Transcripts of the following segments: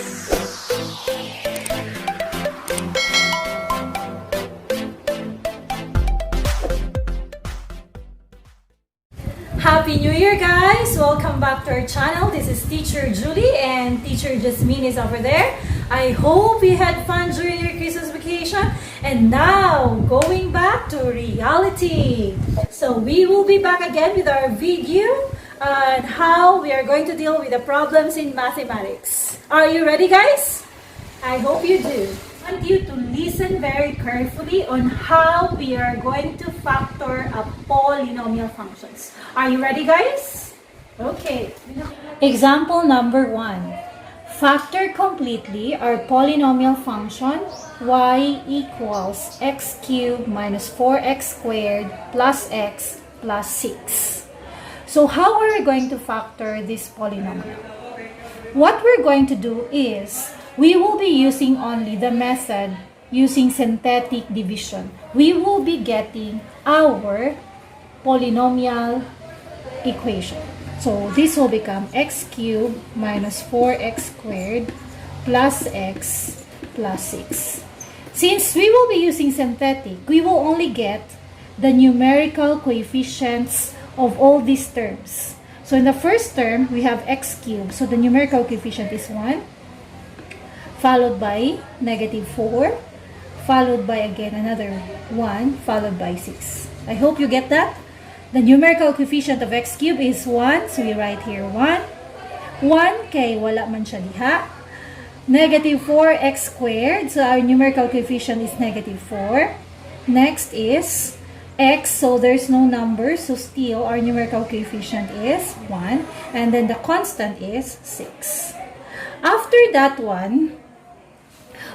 Happy New Year, guys! Welcome back to our channel. This is Teacher Julie and Teacher Jasmine is over there. I hope you had fun during your Christmas vacation. And now, going back to reality. So we will be back again with our video on how we are going to deal with the problems in mathematics. Are you ready, guys? I hope you do. I want you to listen very carefully on how we are going to factor a polynomial functions. Are you ready, guys? Okay. Example number 1. Factor completely our polynomial function y equals x cubed minus 4x squared plus x plus 6. So how are we going to factor this polynomial? What we're going to do is we will be using only the method using synthetic division. We will be getting our polynomial equation. So this will become x cubed minus 4x squared plus x plus 6. Since we will be using synthetic, we will only get the numerical coefficients of all these terms. So in the first term, we have x cubed. So the numerical coefficient is 1. Followed by negative 4, followed by again another 1, followed by 6. I hope you get that. The numerical coefficient of x cubed is 1, so we write here 1. 1, kay wala man siya diha. Negative 4x squared, so our numerical coefficient is negative 4. Next is x, so there's no number, so still our numerical coefficient is 1. And then the constant is 6. After that one,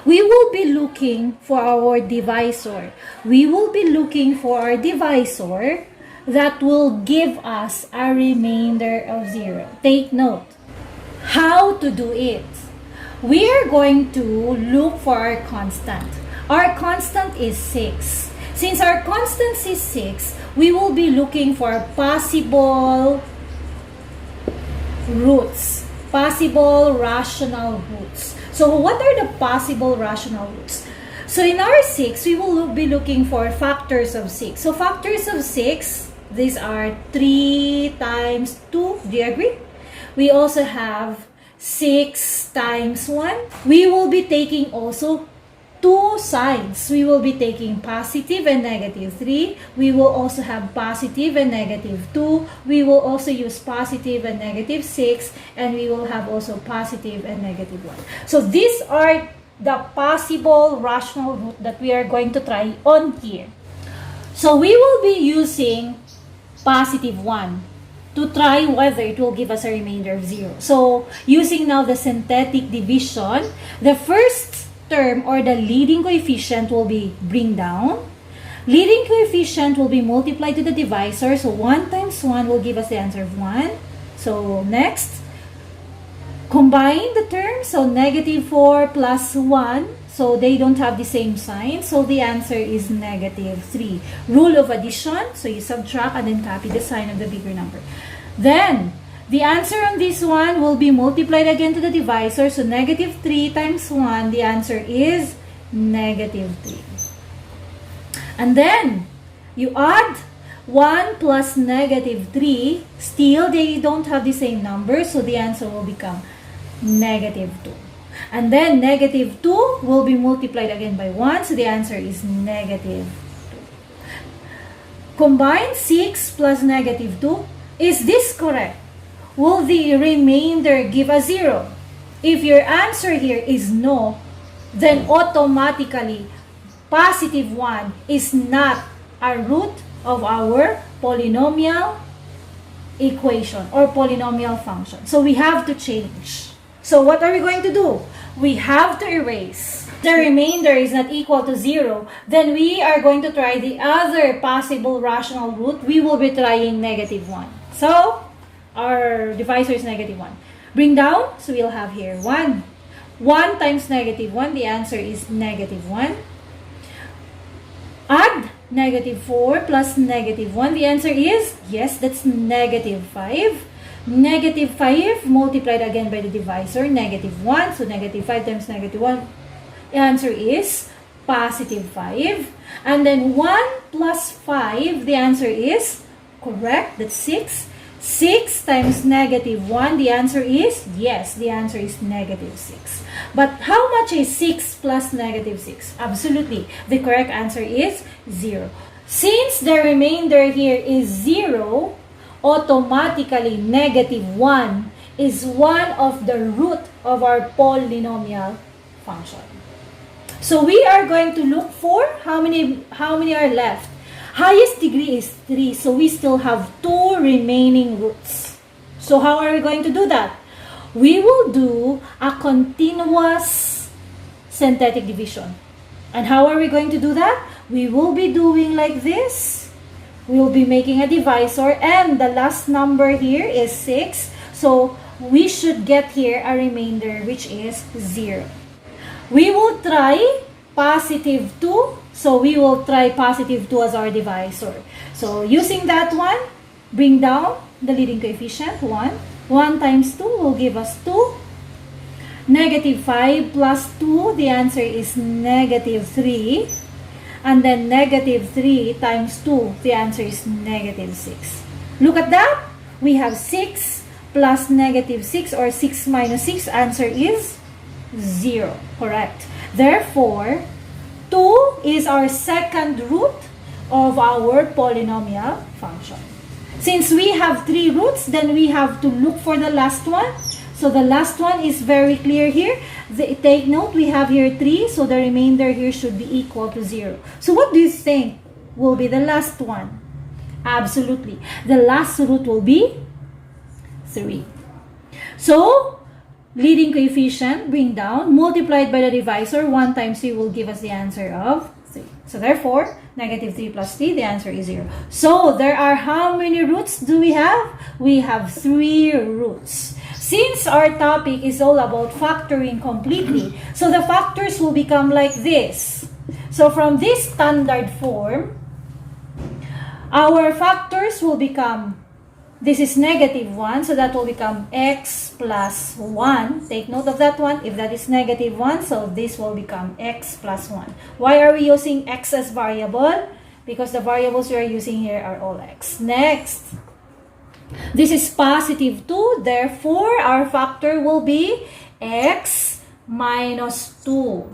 we will be looking for our divisor. We will be looking for our divisor that will give us a remainder of 0. Take note. How to do it? We are going to look for our constant. Our constant is 6. Since our constant is 6, we will be looking for possible roots. Possible rational roots. So what are the possible rational roots? So in our 6, we will be looking for factors of 6. So factors of 6, these are 3 times 2. Do you agree? We also have 6 times 1. We will be taking also 2 sides. We will be taking positive and negative 3. We will also have positive and negative 2. We will also use positive and negative 6. And we will have also positive and negative 1. So these are the possible rational root that we are going to try on here. So we will be using positive 1 to try whether it will give us a remainder of 0. So using now the synthetic division, the first term or the leading coefficient will be bring down. Leading coefficient will be multiplied to the divisor. So 1 times 1 will give us the answer of 1. So next, combine the terms. So negative 4 plus 1. So they don't have the same sign. So the answer is negative 3. Rule of addition. So you subtract and then copy the sign of the bigger number. Then the answer on this one will be multiplied again to the divisor. So negative 3 times 1, the answer is negative 3. And then, you add 1 plus negative 3. Still, they don't have the same number. So the answer will become negative 2. And then, negative 2 will be multiplied again by 1. So the answer is negative 2. Combine 6 plus negative 2. Is this correct? Will the remainder give a 0? If your answer here is no, then automatically positive 1 is not a root of our polynomial equation or polynomial function. So we have to change. So what are we going to do? We have to erase. The remainder is not equal to 0. Then we are going to try the other possible rational root. We will be trying negative 1. So our divisor is negative 1. Bring down, so we'll have here 1. 1 times negative 1, the answer is negative 1. Add negative 4 plus negative 1, the answer is, yes, that's negative 5. Negative 5 multiplied again by the divisor, negative 1. So negative 5 times negative 1. The answer is positive 5. And then 1 plus 5, the answer is correct. That's 6. 6 times negative 1, the answer is, yes, the answer is negative 6. But how much is 6 plus negative 6? Absolutely. The correct answer is 0. Since the remainder here is 0, automatically negative 1 is one of the root of our polynomial function. So we are going to look for how many are left. Highest degree is 3, so we still have 2 remaining roots. So how are we going to do that? We will do a continuous synthetic division. And how are we going to do that? We will be doing like this. We will be making a divisor, and the last number here is 6. So we should get here a remainder, which is 0. We will try positive 2. So we will try positive 2 as our divisor. So using that one, bring down the leading coefficient, 1. 1 times 2 will give us 2. Negative 5 plus 2, the answer is negative 3. And then negative 3 times 2, the answer is negative 6. Look at that. We have 6 plus negative 6, or 6 minus 6, answer is 0. Correct. Therefore, 2 is our second root of our polynomial function. Since we have 3 roots, then we have to look for the last one. So the last one is very clear here. Take note, we have here 3, so the remainder here should be equal to 0. So what do you think will be the last one? Absolutely. The last root will be 3. So, leading coefficient, bring down, multiplied by the divisor, 1 times 3 will give us the answer of 3. So therefore, negative 3 plus 3, the answer is 0. So there are how many roots do we have? We have 3 roots. Since our topic is all about factoring completely, so the factors will become like this. So from this standard form, our factors will become, this is negative 1, so that will become x plus 1. Take note of that one. If that is negative 1, so this will become x plus 1. Why are we using x as variable? Because the variables we are using here are all x. Next, this is positive 2. Therefore, our factor will be x minus 2.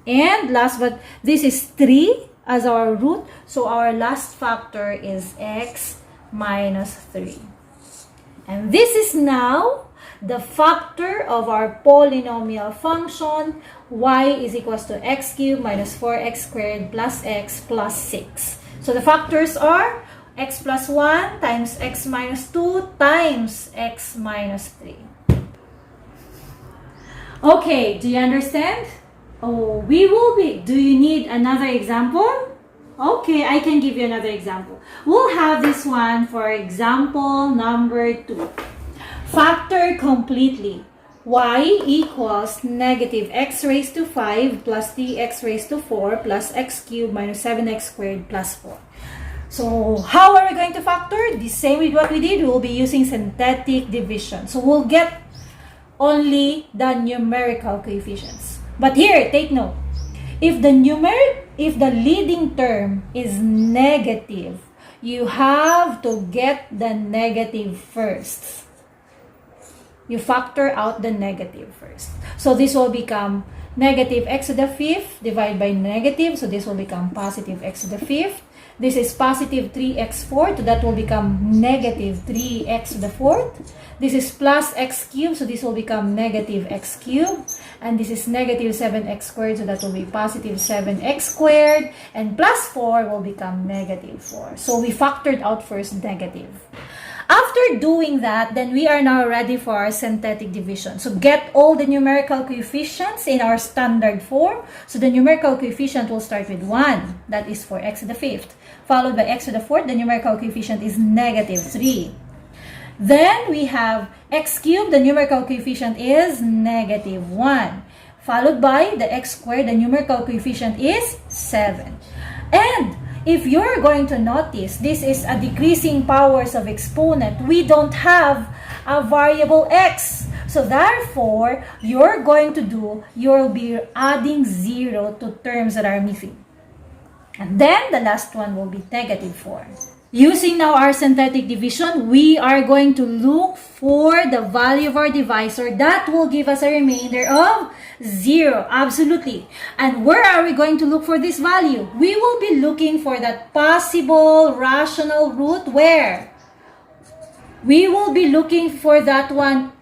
And last, but this is 3 as our root. So our last factor is x minus 3. And this is now the factor of our polynomial function. Y is equals to x cubed minus 4x squared plus x plus 6. So the factors are x plus 1 times x minus 2 times x minus 3. Okay, do you understand? Oh, we will be. Do you need another example? Okay, I can give you another example. We'll have this one for example number 2. Factor completely. Y equals negative x raised to 5 plus 3x raised to 4 plus x cubed minus 7x squared plus 4. So, how are we going to factor? The same with what we did. We will be using synthetic division. So, we'll get only the numerical coefficients. But here, take note. If the leading term is negative, you have to get the negative first. You factor out the negative first. So, this will become negative x to the 5th divided by negative. So, this will become positive x to the 5th. This is positive 3x4, so that will become negative 3x to the 4th. This is plus x cubed, so this will become negative x cubed. And this is negative 7x squared, so that will be positive 7x squared. And plus 4 will become negative 4. So we factored out first negative. After doing that, then we are now ready for our synthetic division. So get all the numerical coefficients in our standard form. So the numerical coefficient will start with 1. That is for x to the 5th. Followed by x to the 4th, the numerical coefficient is negative 3. Then we have x cubed, the numerical coefficient is negative 1. Followed by the x squared, the numerical coefficient is 7. And if you're going to notice, this is a decreasing powers of exponent. We don't have a variable x. So therefore, you'll be adding 0 to terms that are missing. And then the last one will be negative 4. Using now our synthetic division, we are going to look for the value of our divisor that will give us a remainder of 0. Absolutely. And where are we going to look for this value? We will be looking for that possible rational root. Where? We will be looking for that one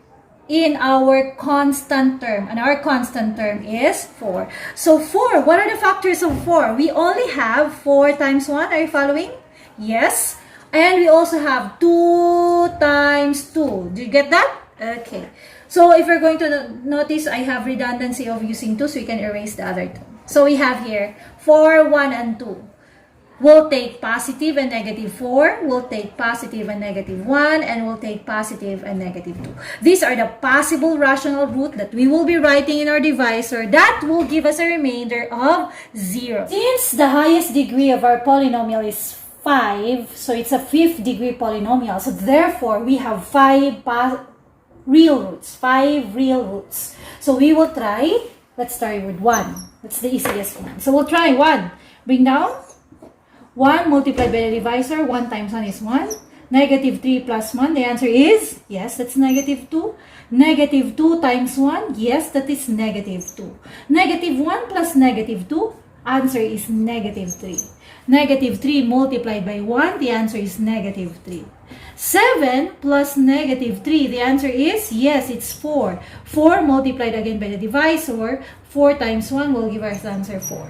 in our constant term. And our constant term is 4. So 4, what are the factors of 4? We only have 4 times 1. Are you following? Yes. And we also have 2 times 2. Do you get that? Okay. So if you're going to notice, I have redundancy of using 2, so you can erase the other 2. So we have here 4, 1, and 2. We'll take positive and negative 4. We'll take positive and negative 1. And we'll take positive and negative 2. These are the possible rational root that we will be writing in our divisor that will give us a remainder of 0. Since the highest degree of our polynomial is 5, so it's a 5th degree polynomial. So therefore, we have 5 real roots. 5 real roots. So we will try, let's start with 1. That's the easiest one. So we'll try 1. Bring down. 1 multiplied by the divisor. 1 times 1 is 1. Negative 3 plus 1. The answer is, yes, that's negative 2. Negative 2 times 1. Yes, that is negative 2. Negative 1 plus negative 2. Answer is negative 3. Negative 3 multiplied by 1. The answer is negative 3. 7 plus negative 3. The answer is, yes, it's 4. 4 multiplied again by the divisor. 4 times 1 will give us the answer 4.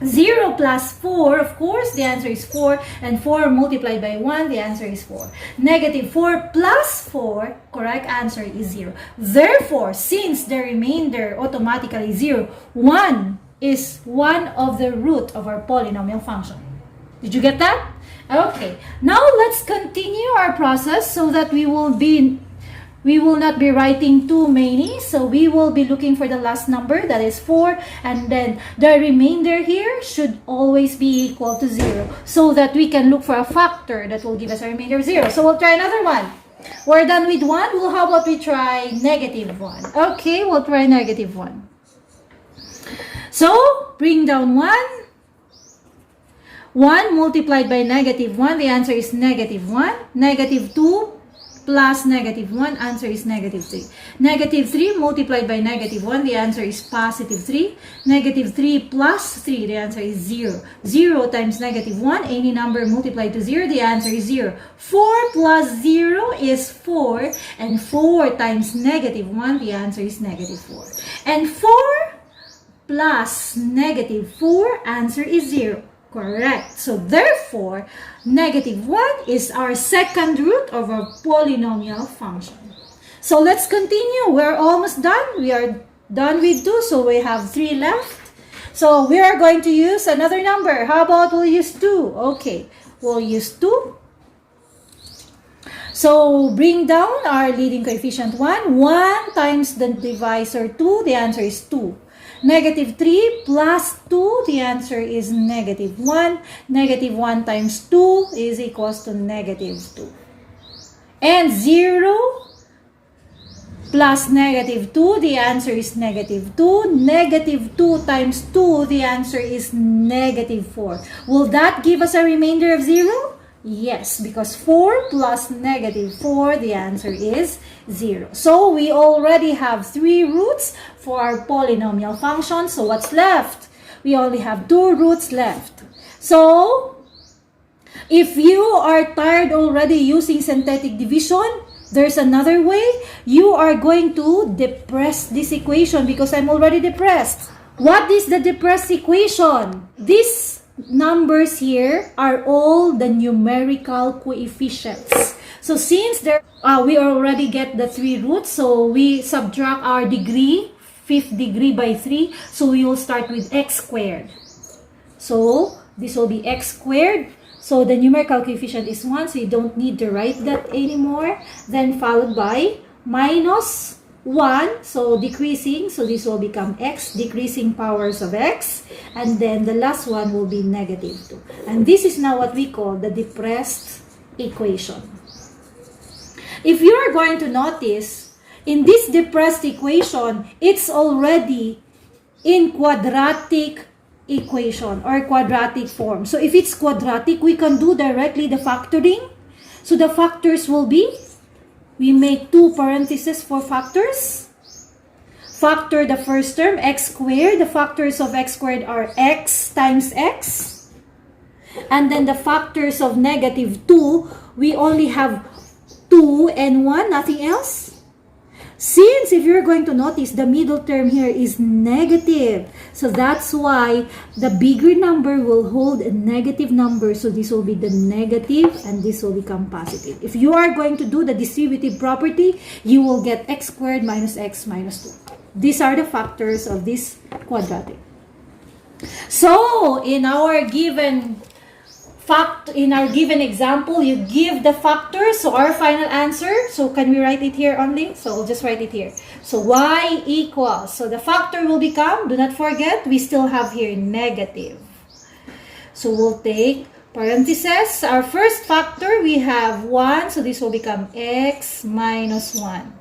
0 plus 4, of course, the answer is 4. And 4 multiplied by 1, the answer is 4. Negative 4 plus 4, correct answer is 0. Therefore, since the remainder automatically is 0, 1 is one of the root of our polynomial function. Did you get that? Okay. Now, let's continue our process so that we will not be writing too many. So we will be looking for the last number, that is 4, and then the remainder here should always be equal to 0 so that we can look for a factor that will give us a remainder of 0. So we'll try another one. We're done with 1. Well, how about we try negative 1? Okay, we'll try negative 1. So bring down 1. 1 multiplied by negative 1, the answer is negative 1. Negative 2 plus negative 1, answer is negative 3. Negative 3 multiplied by negative 1, the answer is positive 3. Negative 3 plus 3, the answer is 0. 0 times negative 1, any number multiplied to 0, the answer is 0. 4 plus 0 is 4, and 4 times negative 1, the answer is negative 4. And 4 plus negative 4, answer is 0. Correct. So therefore, negative 1 is our second root of our polynomial function. So let's continue. We're almost done. We are done with 2, so we have 3 left. So we are going to use another number. How about we'll use 2? Okay, we'll use 2. So bring down our leading coefficient 1. 1 times the divisor 2, the answer is 2. Negative 3 plus 2, the answer is negative 1. Negative 1 times 2 is equals to negative 2. And 0 plus negative 2, the answer is negative 2. Negative 2 times 2, the answer is negative 4. Will that give us a remainder of 0? Yes, because 4 plus negative 4, the answer is 0. So we already have 3 roots for our polynomial function. So what's left? We only have 2 roots left. So if you are tired already using synthetic division, there's another way. You are going to depress this equation because I'm already depressed. What is the depressed equation? These numbers here are all the numerical coefficients. So since we already get the 3 roots, so we subtract our degree, 5th degree by 3. So we will start with x squared. So this will be x squared. So the numerical coefficient is 1, so you don't need to write that anymore. Then followed by minus 1, so decreasing, so this will become x, decreasing powers of x, and then the last one will be negative 2. And this is now what we call the depressed equation. if you're going to notice, in this depressed equation, it's already in quadratic equation or quadratic form. So if it's quadratic, we can do directly the factoring. So the factors will be, we make 2 parentheses for factors. Factor the first term, x squared. The factors of x squared are x times x. And then the factors of negative 2, we only have 2 and 1, nothing else. Since if you're going to notice, the middle term here is negative. So that's why the bigger number will hold a negative number. So this will be the negative and this will become positive. If you are going to do the distributive property, you will get x squared minus x minus 2. These are the factors of this quadratic. So in our given example, you give the factors, so our final answer, so can we write it here only? So we'll just write it here. So y equals, so the factor will become, do not forget, we still have here negative. So we'll take parentheses. Our first factor, we have 1, so this will become x minus 1.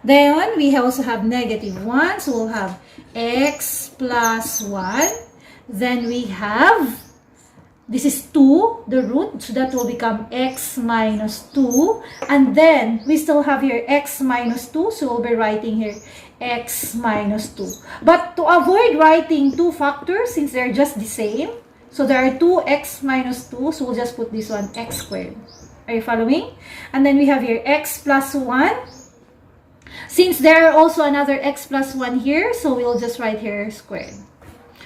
Then we also have negative 1, so we'll have x plus 1. Then we have, this is 2, the root, so that will become x minus 2. And then, we still have here x minus 2, so we'll be writing here x minus 2. But to avoid writing 2 factors, since they're just the same, so there are 2x minus 2, so we'll just put this one x squared. Are you following? And then we have here x plus 1. Since there are also another x plus 1 here, so we'll just write here squared.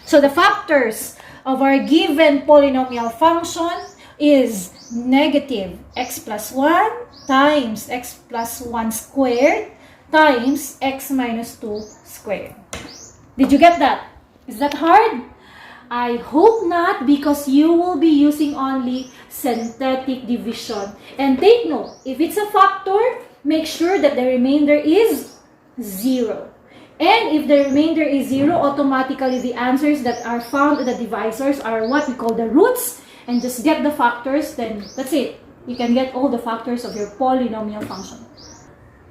So the factors of our given polynomial function is negative x plus 1 times x plus 1 squared times x minus 2 squared. Did you get that? Is that hard? I hope not, because you will be using only synthetic division. And take note, if it's a factor, make sure that the remainder is 0. And if the remainder is 0, automatically the answers that are found in the divisors are what we call the roots. And just get the factors, then that's it. You can get all the factors of your polynomial function.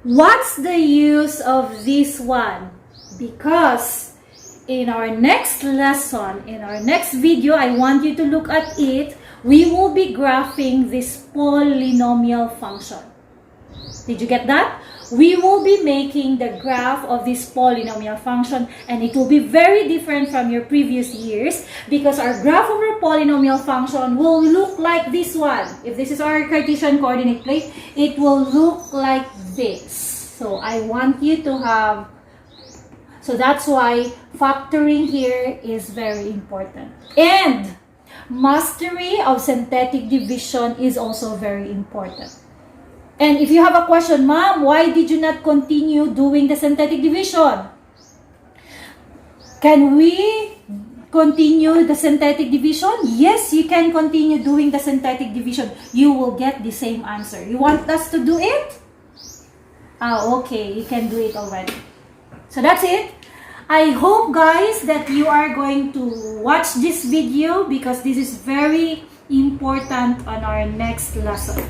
What's the use of this one? Because in our next lesson, in our next video, I want you to look at it. We will be graphing this polynomial function. Did you get that? We will be making the graph of this polynomial function, and it will be very different from your previous years because our graph of our polynomial function will look like this one. If this is our Cartesian coordinate plane, it will look like this. So I want you to have, so that's why factoring here is very important. And mastery of synthetic division is also very important. And if you have a question, Ma'am, why did you not continue doing the synthetic division? Can we continue the synthetic division? Yes, you can continue doing the synthetic division. You will get the same answer. You want us to do it? Okay, you can do it already. So that's it. I hope, guys, that you are going to watch this video because this is very important on our next lesson.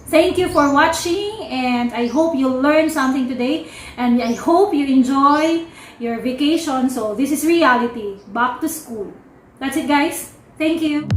Thank you for watching, and I hope you learned something today, and I hope you enjoy your vacation. So this is reality, back to school. That's it, guys. Thank you.